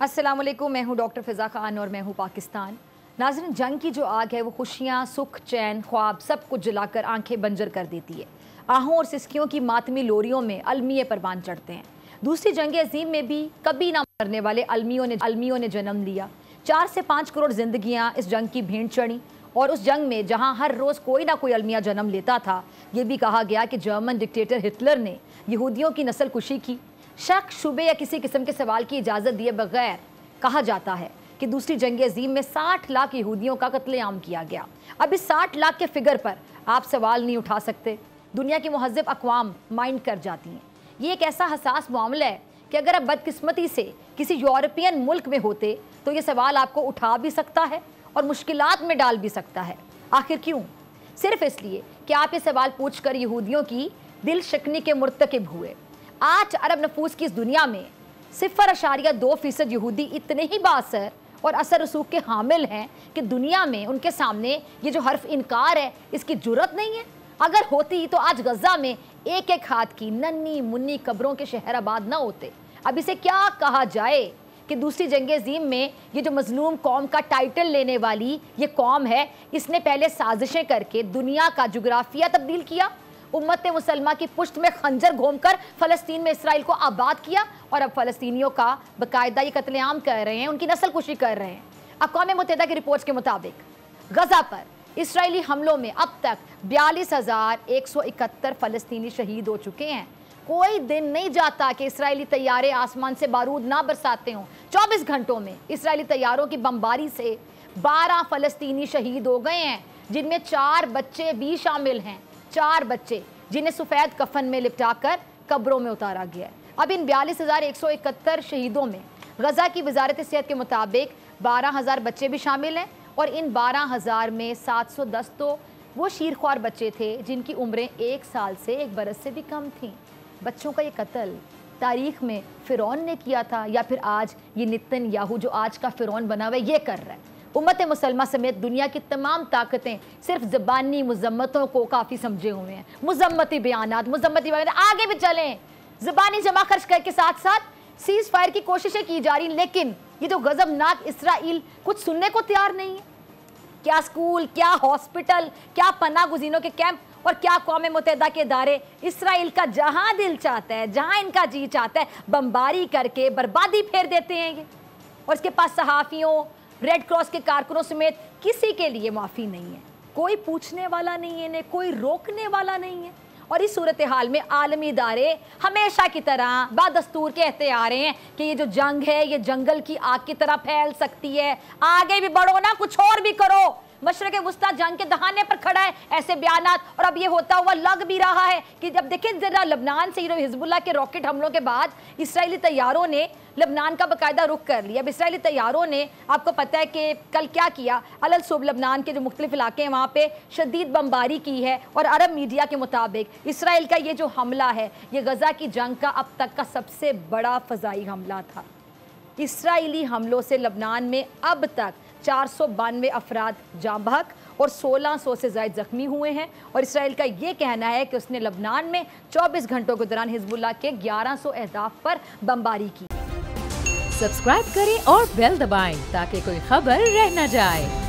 अस्सलाम वालेकुम, मैं हूँ डॉक्टर फ़िज़ा ख़ान और मैं हूँ पाकिस्तान। नाज़रीन, जंग की जो आग है वो खुशियाँ, सुख, चैन, ख्वाब सब कुछ जलाकर आंखें बंजर कर देती है। आहों और सिसकियों की मातमी लोरियों में अलमिए परवान चढ़ते हैं। दूसरी जंग अज़ीम में भी कभी ना मरने वाले अलमियों ने जन्म लिया। 4 से 5 करोड़ जिंदगियाँ इस जंग की भेंट चढ़ी और उस जंग में जहाँ हर रोज़ कोई ना कोई अलमिया जन्म लेता था, ये भी कहा गया कि जर्मन डिक्टेटर हिटलर ने यहूदियों की नस्ल कुशी की। शक, शुबे या किसी किस्म के सवाल की इजाज़त दिए बगैर कहा जाता है कि दूसरी जंग अज़ीम में 60 लाख यहूदियों का कत्लेआम किया गया। अब इस 60 लाख के फिगर पर आप सवाल नहीं उठा सकते। दुनिया की मुहज़्ज़ब अक़वाम माइंड कर जाती हैं। ये एक ऐसा हसास मामला है कि अगर आप बदकिस्मती से किसी यूरोपियन मुल्क में होते तो ये सवाल आपको उठा भी सकता है और मुश्किलात में डाल भी सकता है। आखिर क्यों? सिर्फ इसलिए कि आप ये सवाल पूछ कर यहूदियों की दिल शिकनी के मुर्तकिब हुए। आज अरब नफूस की इस दुनिया में 0.2% यहूदी इतने ही बाअसर और असर रसूख के हामिल हैं कि दुनिया में उनके सामने ये जो हर्फ इनकार है इसकी जुर्रत नहीं है। अगर होती तो आज गजा में एक एक हाथ की नन्ही मुन्नी कब्रों के शहर आबाद ना होते। अब इसे क्या कहा जाए कि दूसरी जंग अज़ीम में ये जो मजलूम कौम का टाइटल लेने वाली ये कौम है, इसने पहले साजिशें करके दुनिया का जुग्राफिया तब्दील किया, उम्मत मुसलमा की पुश्त में खंजर घोंपकर फ़लस्तीन में इसराइल को आबाद किया और अब फ़लस्तीनियों का बाकायदा ये कत्लेआम कर रहे हैं, उनकी नस्ल कुशी कर रहे हैं। अक़वाम मुत्तहिदा की रिपोर्ट्स के मुताबिक गजा पर इसराइली हमलों में अब तक 42,171 फ़लस्तीनी शहीद हो चुके हैं। कोई दिन नहीं जाता कि इसराइली तैयारे आसमान से बारूद ना बरसाते हों। 24 घंटों में इसराइली तैयारों की बमबारी से 12 फ़लस्तीनी शहीद हो गए हैं, जिनमें 4 बच्चे भी शामिल हैं। 4 बच्चे जिन्हें सफ़ेद कफन में लिपटाकर कब्रों में उतारा गया है। अब इन 42,171 शहीदों में गजा की वजारत सेहत के मुताबिक 12,000 बच्चे भी शामिल हैं और इन 12,000 में 710 तो वो शीरख्वार बच्चे थे जिनकी उम्रें 1 साल से 1 बरस से भी कम थीं। बच्चों का ये कत्ल तारीख में फ़िरौन ने किया था या फिर आज ये नेतन्याहू जो आज का फ़िरौन बना हुआ है ये कर रहा है। उम्मत मुसलमा समेत दुनिया की तमाम ताकतें सिर्फ ज़बानी मुज़म्मतों को काफ़ी समझे हुए हैं। मुज़म्मती बयानात आगे भी चलें, ज़बानी जमा खर्च करके साथ साथ सीज़ फायर की कोशिशें की जा रही, लेकिन ये जो गज़बनाक इसराइल कुछ सुनने को तैयार नहीं है। क्या स्कूल, क्या हॉस्पिटल, क्या पनाह गुज़ीनों के कैंप और क्या अक़वाम मुत्तहिदा के इदारे इसराइल का जहाँ दिल चाहता है, जहाँ इनका जी चाहता है, बमबारी करके बर्बादी फेर देते हैं ये। और इसके पास सहाफ़ियों, रेड क्रॉस के कारकुनों समेत किसी के लिए माफ़ी नहीं है। कोई पूछने वाला नहीं है, कोई रोकने वाला नहीं है। और इस सूरत हाल में आलमी इदारे हमेशा की तरह बादस्तूर कहते आ रहे हैं कि ये जो जंग है ये जंगल की आग की तरह फैल सकती है, आगे भी बढ़ो ना, कुछ और भी करो। मशरक़ वुस्ता जंग के दहाने पर खड़ा है, ऐसे बयानात। और अब ये होता हुआ लग भी रहा है कि जब देखें जरा लबनान से हिजबुल्लाह के रॉकेट हमलों के बाद इसराइली तैयारों ने लबनान का बाकायदा रुख कर लिया। अब इसराइली तैयारों ने, आपको पता है कि कल क्या किया, अलल सुब लबनान के जो मुख्तलिफ इलाके हैं वहाँ पे शदीद बमबारी की है। और अरब मीडिया के मुताबिक इसराइल का ये जो हमला है ये गजा की जंग का अब तक का सबसे बड़ा फ़ज़ाई हमला था। इसराइली हमलों से लबनान में अब तक 492 अफराद जाँ बहक और 1600 से ज़ायद ज़ख्मी हुए हैं। और इसराइल का ये कहना है कि उसने लबनान में 24 घंटों के दौरान हिजबुल्लाह के 1100 अहदाफ पर बमबारी की। सब्सक्राइब करें और बेल दबाएं ताकि कोई खबर रह न जाए।